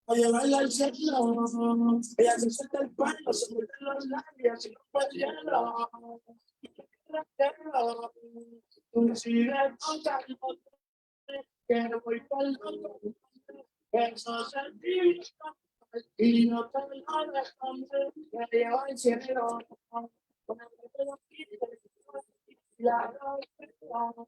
Oye, baila el cielo, ella se suelta el pelo, se mete los labios y rompe el hielo. Sigue tocando, que voy por loco, eso sentí, y no te lo responde, que lleva el cielo, con el pelo quito, la ropa,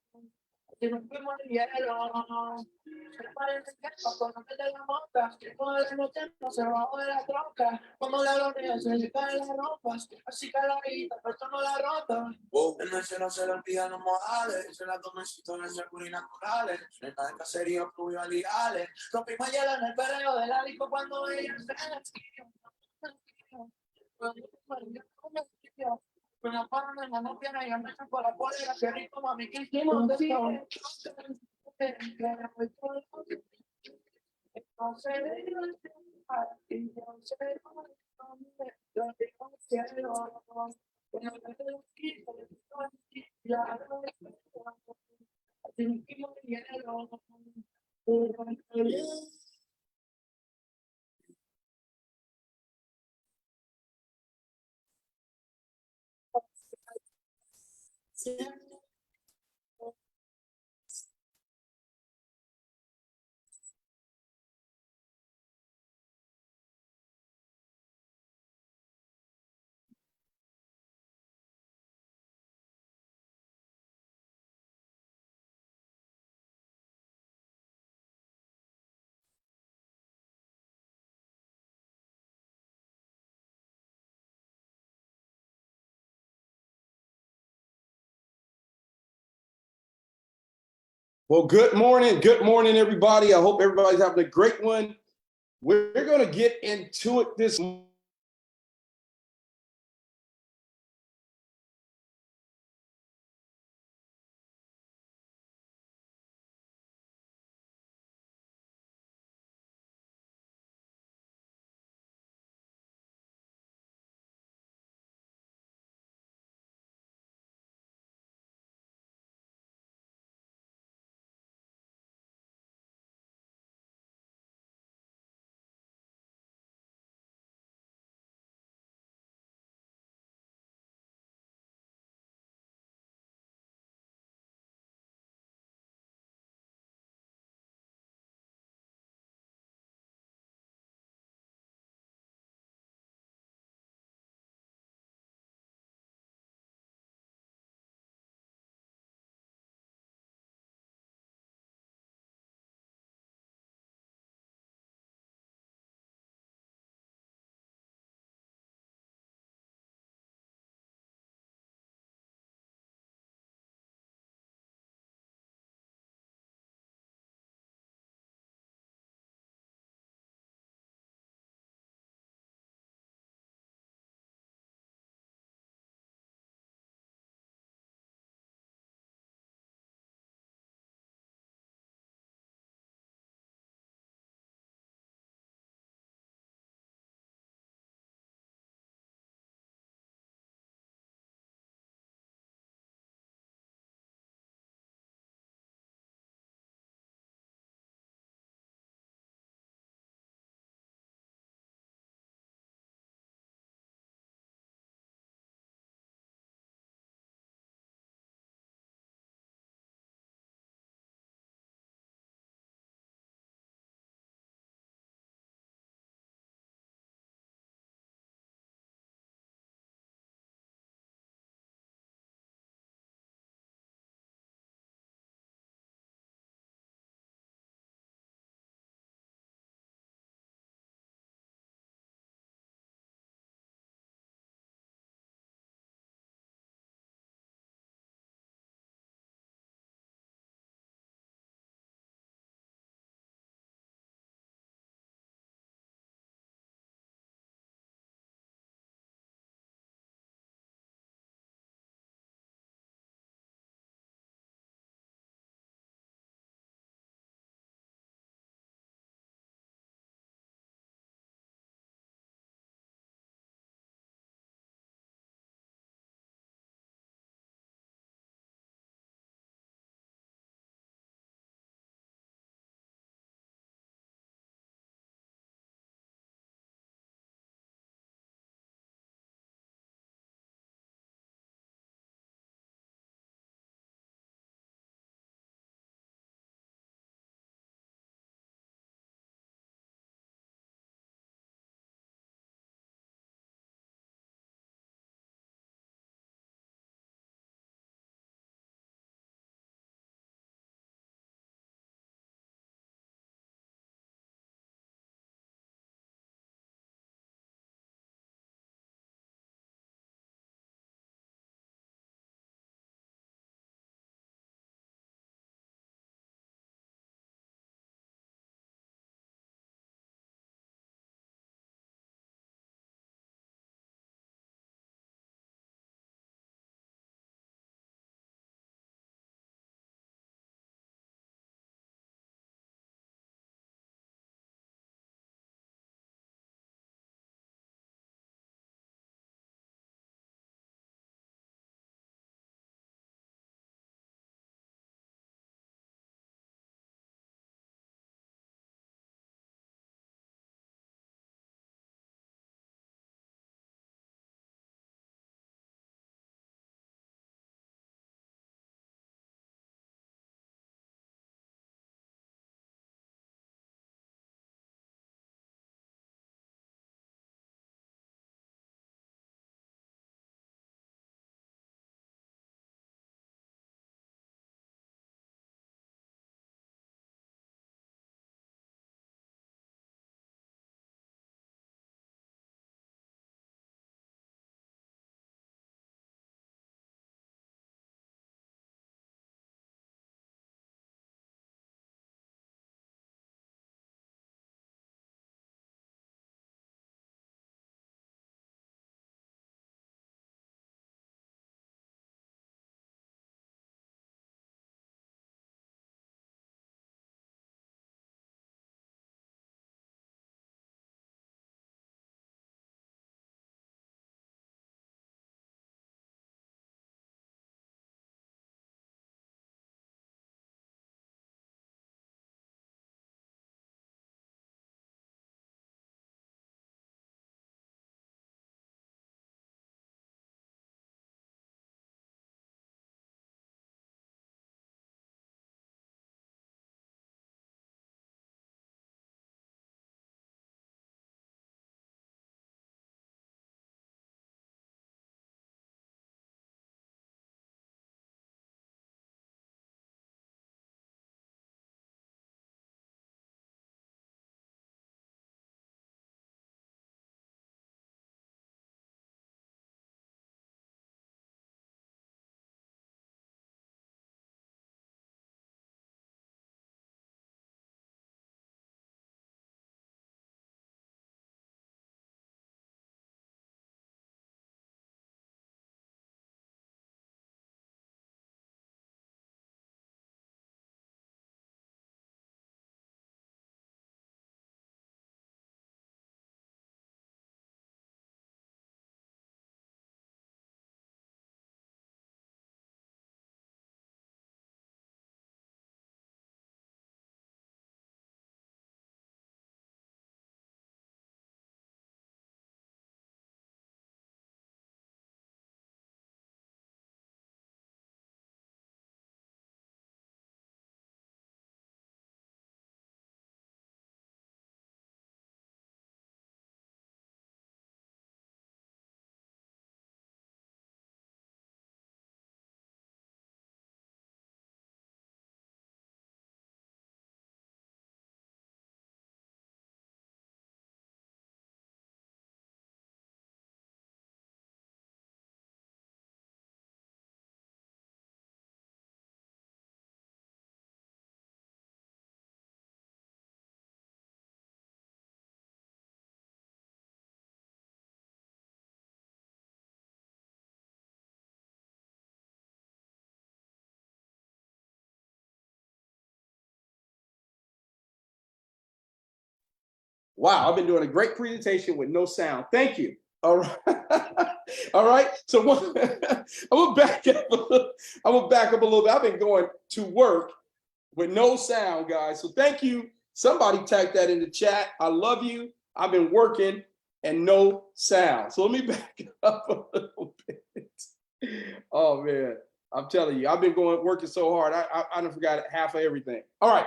si rompemos el hielo. Se parece que cuando no te la mota, cuando la noche no se bajó de la troca, cuando la lonea se le caen las ropas, así que la guita, pero esto no la rota. En el cielo se le olvidan los modales, se la tomecito en el securi naturales, neta de caserío, fluviales, rompimos hielo en el perreo del árico cuando ella se esquiva. Una pana en la novia, y me echan por la polera, qué rico, mami, que hicimos de esto. Well, good morning, everybody. I hope everybody's having a great one. We're going to get into it this Wow, I've been doing a great presentation with no sound. Thank you. All right. All right. So I'm gonna back up a little. I'm gonna back up a little bit. I've been going to work with no sound, guys. So thank you. Somebody type that in the chat. I love you. I've been working and no sound. So let me back up a little bit. Oh man, I'm telling you, I've been working so hard. I done forgot half of everything. All right.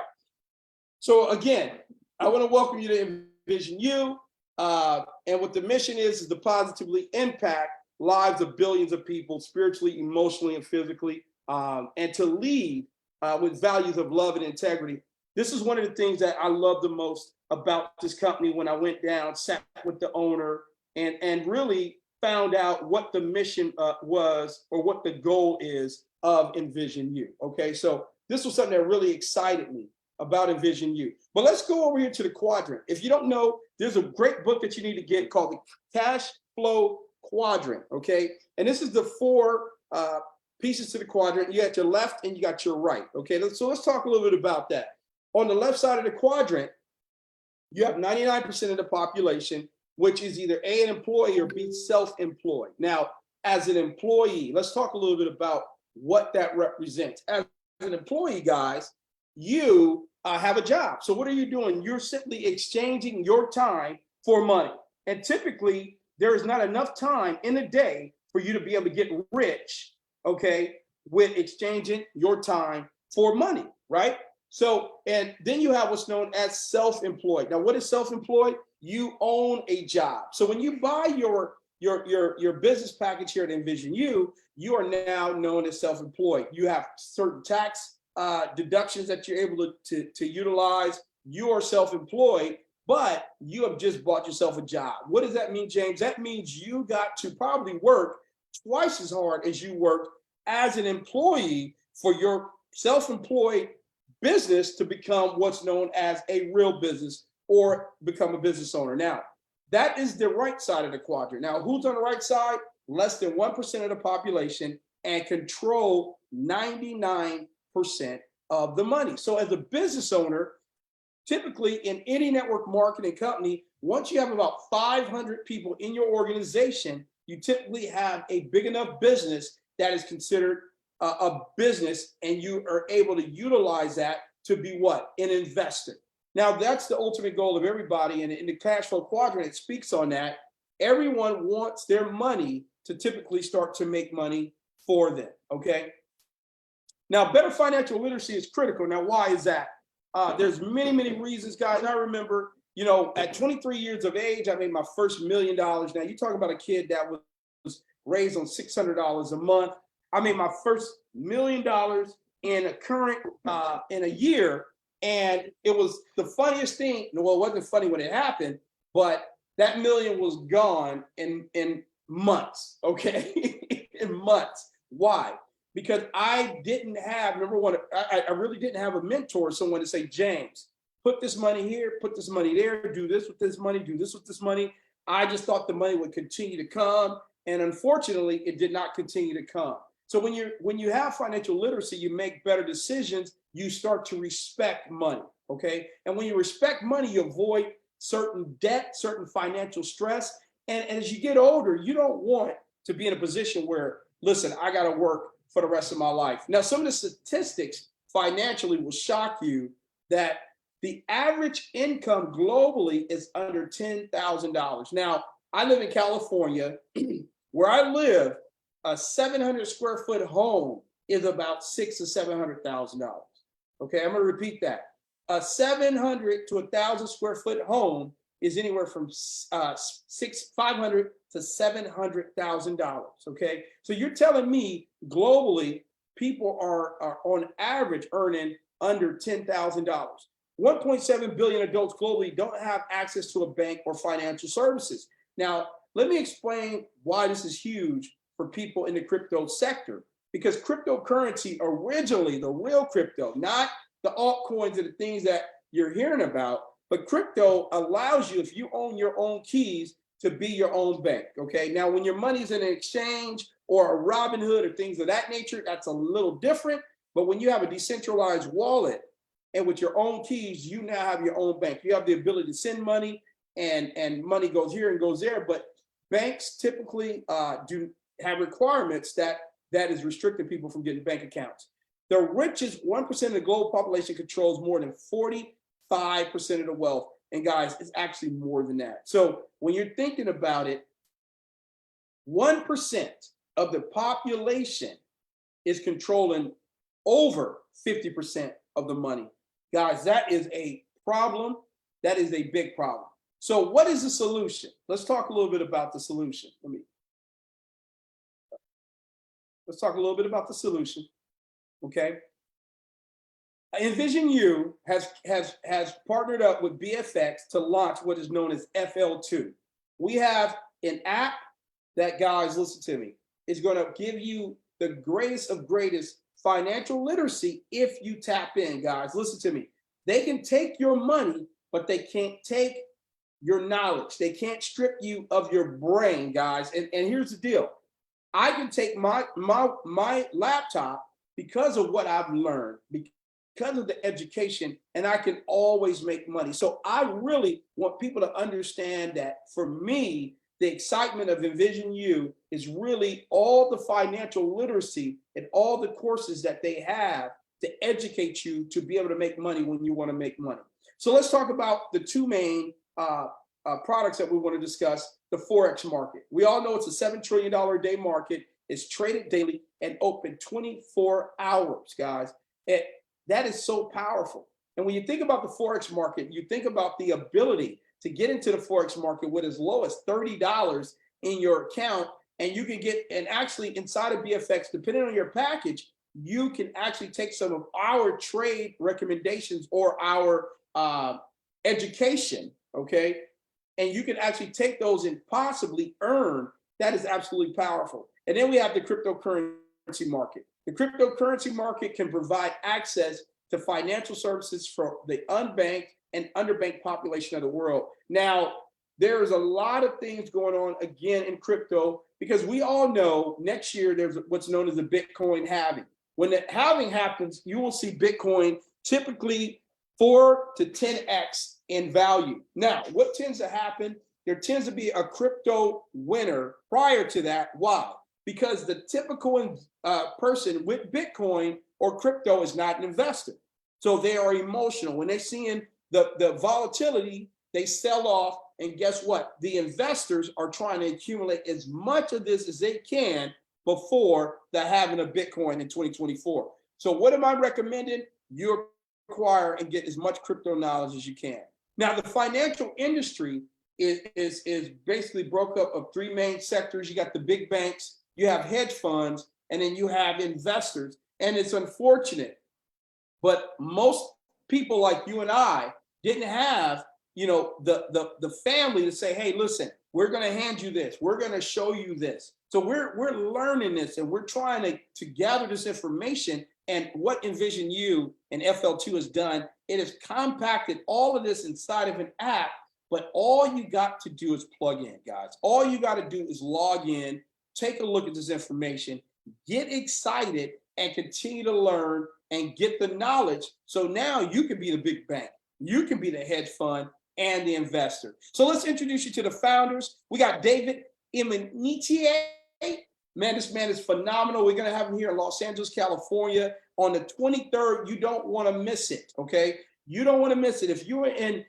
So again, I want to welcome you to Envision You. And what the mission is to positively impact lives of billions of people, spiritually, emotionally, and physically, and to lead with values of love and integrity. This is one of the things that I love the most about this company. When I went down, sat with the owner, and really found out what the mission was, or what the goal is of Envision You. Okay, so this was something that really excited me about Envision You. But let's go over here to the quadrant. If you don't know, there's a great book that you need to get called the Cash Flow Quadrant. Okay, and this is the four pieces to the quadrant. You got your left and you got your right. Okay, so let's talk a little bit about that. On the left side of the quadrant, you have 99% of the population, which is either A, an employee, or B, self-employed. Now, as an employee, let's talk a little bit about what that represents. As an employee, guys, you have a job. So what are you doing? You're simply exchanging your time for money. And typically, there is not enough time in a day for you to be able to get rich, okay, with exchanging your time for money, right? So, and then you have what's known as self-employed. Now, what is self-employed? You own a job. So when you buy your business package here at Envision You, you are now known as self-employed. You have certain tax deductions that you're able to utilize. You are self-employed, but you have just bought yourself a job. What does that mean, James? That means you got to probably work twice as hard as you work as an employee for your self-employed business to become what's known as a real business or become a business owner. Now, that is the right side of the quadrant. Now, who's on the right side? Less than 1% of the population and control 99% of the money. So as a business owner, typically in any network marketing company, once you have about 500 people in your organization, you typically have a big enough business that is considered a business, and you are able to utilize that to be what? An investor. Now, that's the ultimate goal of everybody. And in the cash flow quadrant, it speaks on that. Everyone wants their money to typically start to make money for them, okay? Now, better financial literacy is critical. Now, why is that? There's many, many reasons, guys. I remember, you know, at 23 years of age, I made my first $1 million. Now, you talk about a kid that was raised on $600 a month. I made my first $1 million in a year, and it was the funniest thing. Well, it wasn't funny when it happened, but that million was gone in months. Okay, in months. Why? Because I didn't have, number one, I really didn't have a mentor, someone to say, James, put this money here, put this money there, do this with this money, do this with this money. I just thought the money would continue to come, and unfortunately, it did not continue to come. So when you have financial literacy, you make better decisions. You start to respect money, okay? And when you respect money, you avoid certain debt, certain financial stress. And as you get older, you don't want to be in a position where, listen, I got to work for the rest of my life. Now, some of the statistics financially will shock you that the average income globally is under $10,000. Now, I live in California. Where I live, a 700 square foot home is about $600,000 to $700,000. Okay, I'm gonna repeat that. A 700 to 1,000 square foot home is anywhere from $500 to $700,000. Okay, so you're telling me globally people are on average earning under $10,000. 1.7 billion adults globally don't have access to a bank or financial services. Now, let me explain why this is huge for people in the crypto sector, because cryptocurrency originally, the real crypto, not the altcoins and the things that you're hearing about, but crypto allows you, if you own your own keys, to be your own bank, okay? Now, when your money's in an exchange or a Robinhood or things of that nature, that's a little different, but when you have a decentralized wallet and with your own keys, you now have your own bank. You have the ability to send money, and money goes here and goes there. But banks typically do have requirements that is restricting people from getting bank accounts. The richest 1% of the global population controls more than 45% of the wealth. And guys, it's actually more than that. So when you're thinking about it, 1% of the population is controlling over 50% of the money. Guys, that is a problem. That is a big problem. So what is the solution? Let's talk a little bit about the solution. Let's talk a little bit about the solution. Okay. Envision U has partnered up with BFX to launch what is known as FL2. We have an app that, guys, listen to me, is going to give you the greatest of greatest financial literacy if you tap in, guys. Listen to me. They can take your money, but they can't take your knowledge. They can't strip you of your brain, guys. And here's the deal. I can take my laptop because of what I've learned, because of the education, and I can always make money. So I really want people to understand that for me, the excitement of Envision U is really all the financial literacy and all the courses that they have to educate you to be able to make money when you want to make money. So let's talk about the two main products that we want to discuss. The Forex market. We all know it's a $7 trillion a day market. It's traded daily and open 24 hours, guys. That is so powerful. And when you think about the Forex market, you think about the ability to get into the Forex market with as low as $30 in your account. And you can get, and actually inside of BFX, depending on your package, you can actually take some of our trade recommendations or our education, okay? And you can actually take those and possibly earn. That is absolutely powerful. And then we have the cryptocurrency market. The cryptocurrency market can provide access to financial services for the unbanked and underbanked population of the world. Now, there's a lot of things going on again in crypto because we all know next year there's what's known as the Bitcoin halving. When the halving happens, you will see Bitcoin typically 4 to 10x in value. Now, what tends to happen? There tends to be a crypto winner prior to that. Why? Because the typical person with Bitcoin or crypto is not an investor. So they are emotional. When they're seeing the volatility, they sell off. And guess what? The investors are trying to accumulate as much of this as they can before the halving of Bitcoin in 2024. So what am I recommending? You acquire and get as much crypto knowledge as you can. Now, the financial industry is basically broke up of three main sectors. You got the big banks, you have hedge funds, and then you have investors. And it's unfortunate, but most people like you and I didn't have, the family to say, hey, listen, we're going to hand you this. We're going to show you this. So we're learning this and we're trying to gather this information. And what Envision U and FL2 has done, it has compacted all of this inside of an app. But all you got to do is plug in, guys. All you got to do is log in, take a look at this information, get excited, and continue to learn and get the knowledge. So now you can be the big bank. You can be the hedge fund and the investor. So let's introduce you to the founders. We got David Imanitie. Man, this man is phenomenal. We're going to have him here in Los Angeles, California on the 23rd. You don't want to miss it, okay? You don't want to miss it. If you're in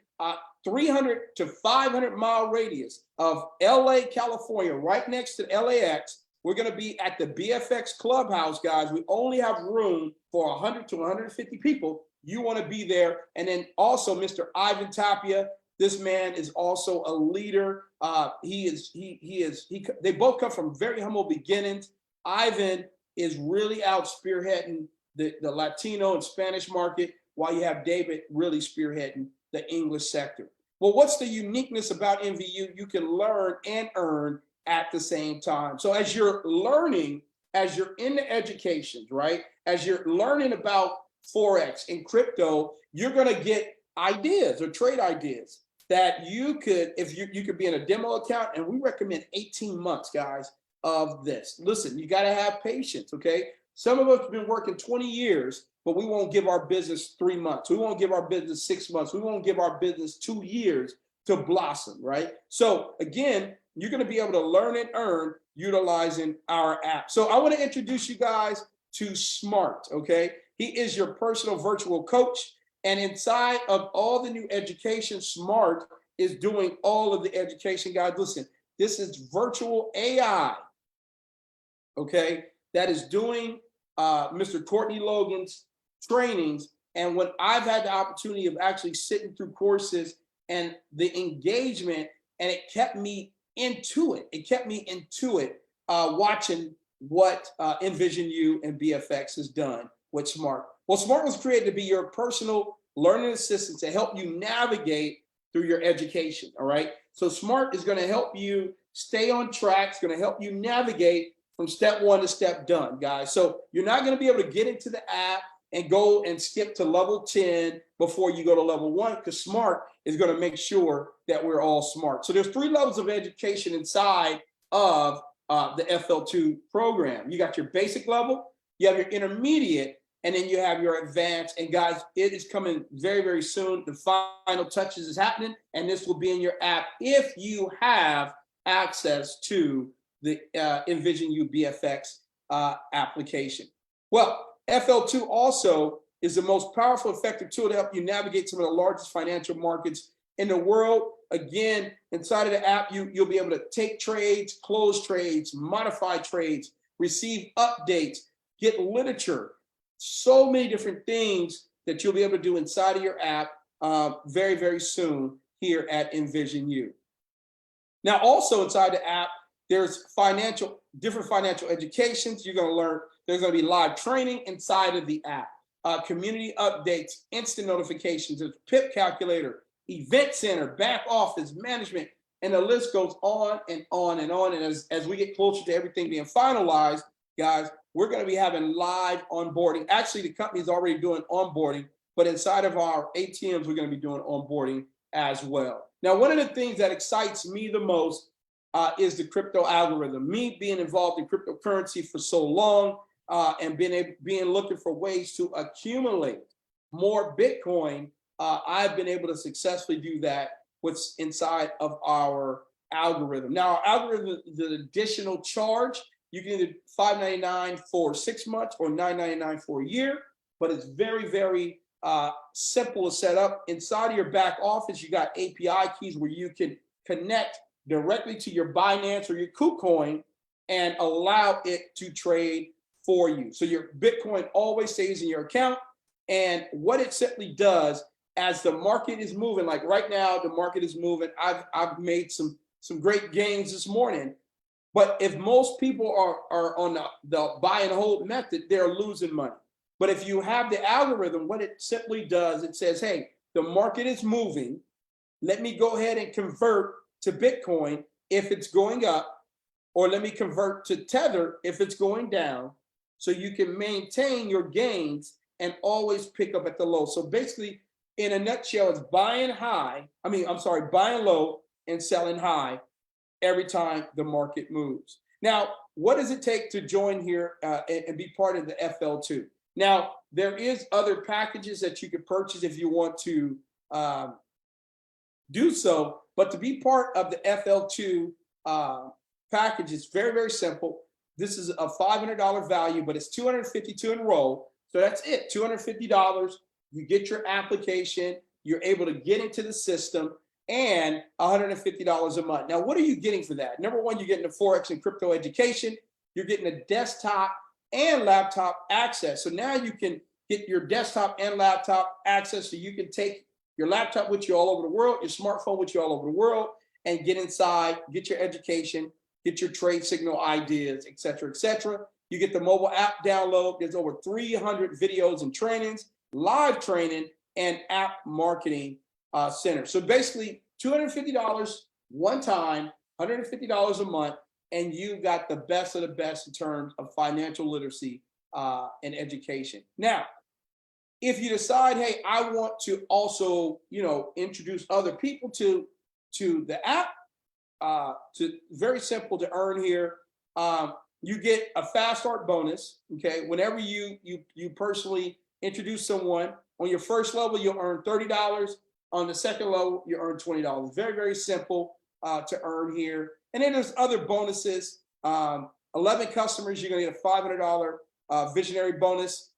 300 to 500 mile radius of LA, California, right next to LAX, we're going to be at the BFX Clubhouse, guys. We only have room for 100 to 150 people. You want to be there. And then also Mr. Ivan Tapia. This man is also a leader. They both come from very humble beginnings. Ivan is really out spearheading the Latino and Spanish market, while you have David really spearheading the English sector. Well, what's the uniqueness about NVU? You can learn and earn at the same time. So as you're learning, as you're in the education, right? As you're learning about Forex and crypto, you're going to get ideas or trade ideas that you could, if you could be in a demo account, and we recommend 18 months, guys, of this. Listen, you got to have patience, okay? Some of us have been working 20 years, but we won't give our business 3 months. We won't give our business 6 months. We won't give our business 2 years to blossom, right? So again, you're going to be able to learn and earn utilizing our app. So I want to introduce you guys to Smart, okay? He is your personal virtual coach. And inside of all the new education, Smart is doing all of the education, guys. Listen, this is virtual AI, okay, that is doing Mr. Courtney Logan's trainings. And when I've had the opportunity of actually sitting through courses and the engagement, and it kept me into it. It kept me into it, watching what Envision U and BFX has done with Smart. Well, Smart was created to be your personal learning assistant to help you navigate through your education, all right? So Smart is going to help you stay on track. It's going to help you navigate from step one to step done, guys. So you're not going to be able to get into the app and go and skip to level 10 before you go to level 1, because Smart is going to make sure that we're all smart. So there's 3 levels of education inside of the FL2 program. You got your basic level, you have your intermediate, and then you have your advanced. And guys, it is coming very, very soon. The final touches is happening, and this will be in your app if you have access to the Envision U BFX application. Well, FL2 also is the most powerful, effective tool to help you navigate some of the largest financial markets in the world. Again, inside of the app, you'll be able to take trades, close trades, modify trades, receive updates, get literature, so many different things that you'll be able to do inside of your app very, very soon here at Envision U. Now, also inside the app, there's different financial educations. You're going to learn. There's going to be live training inside of the app, community updates, instant notifications, there's PIP calculator, event center, back office, management, and the list goes on and on and on. And as we get closer to everything being finalized, guys, we're going to be having live onboarding. Actually, the company is already doing onboarding, but inside of our ATMs, we're going to be doing onboarding as well. Now, one of the things that excites me the most is the crypto algorithm. Me being involved in cryptocurrency for so long and being looking for ways to accumulate more Bitcoin, I've been able to successfully do that what's inside of our algorithm. Now, our algorithm is an additional charge. You can either $5.99 for 6 months or $9.99 for a year, but it's very, very simple to set up. Inside of your back office, you got API keys where you can connect directly to your Binance or your KuCoin and allow it to trade for you. So your Bitcoin always stays in your account. And what it simply does, as the market is moving, like right now, the market is moving. I've made some great gains this morning. But if most people are on the buy and hold method, they're losing money. But if you have the algorithm, what it simply does, it says, hey, the market is moving. Let me go ahead and convert to Bitcoin if it's going up, or let me convert to Tether if it's going down, so you can maintain your gains and always pick up at the low. So basically, in a nutshell, it's buying low and selling high every time the market moves. Now, what does it take to join here and be part of the FL2? Now, there is other packages that you can purchase if you want to do so, but to be part of the FL2 package, it's very, very simple. This is a $500 value, but it's $250 to enroll. So that's it, $250. You get your application, you're able to get into the system, and $150 a month. Now, what are you getting for that? Number one, you're getting the Forex and crypto education. You're getting a desktop and laptop access. So now you can get your desktop and laptop access, so you can take your laptop with you all over the world, your smartphone with you all over the world, and get inside, get your education, get your trade signal ideas, et cetera, et cetera. You get the mobile app download. There's over 300 videos and trainings, live training, and app marketing center. So basically, $250 one time, $150 a month, and you got the best of the best in terms of financial literacy and education. Now, if you decide, hey, I want to also, introduce other people to the app, very simple to earn here. You get a fast start bonus. Okay, whenever you personally introduce someone on your first level, you'll earn $30. On the second level, you earn $20. Very, very simple to earn here. And then there's other bonuses. 11 customers, you're going to get a $500 visionary bonus.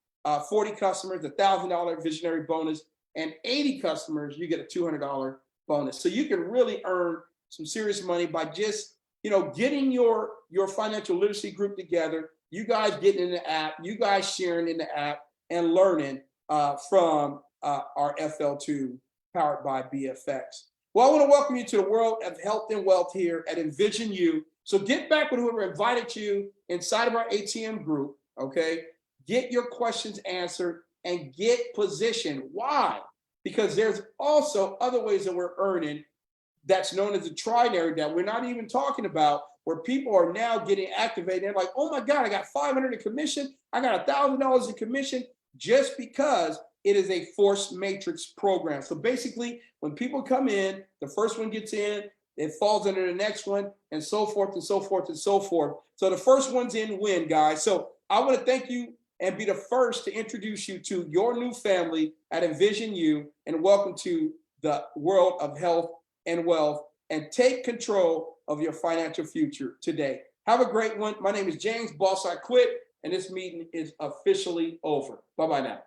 40 customers, a $1,000 visionary bonus. And 80 customers, you get a $200 bonus. So you can really earn some serious money by just, getting your financial literacy group together, you guys getting in the app, you guys sharing in the app and learning from our FL2 powered by BFX. Well, I want to welcome you to the world of health and wealth here at Envision You. So get back with whoever invited you inside of our ATM group, okay? Get your questions answered and get positioned. Why? Because there's also other ways that we're earning that's known as a trinary that we're not even talking about, where people are now getting activated. They're like, oh my God, I got 500 in commission. I got $1,000 in commission just because it is a force matrix program. So basically, when people come in, the first one gets in, it falls under the next one, and so forth and so forth and so forth. So the first one's in win, guys. So I want to thank you and be the first to introduce you to your new family at Envision You, and welcome to the world of health and wealth, and take control of your financial future today. Have a great one. My name is James Boss I Quit, and this meeting is officially over. Bye-bye now.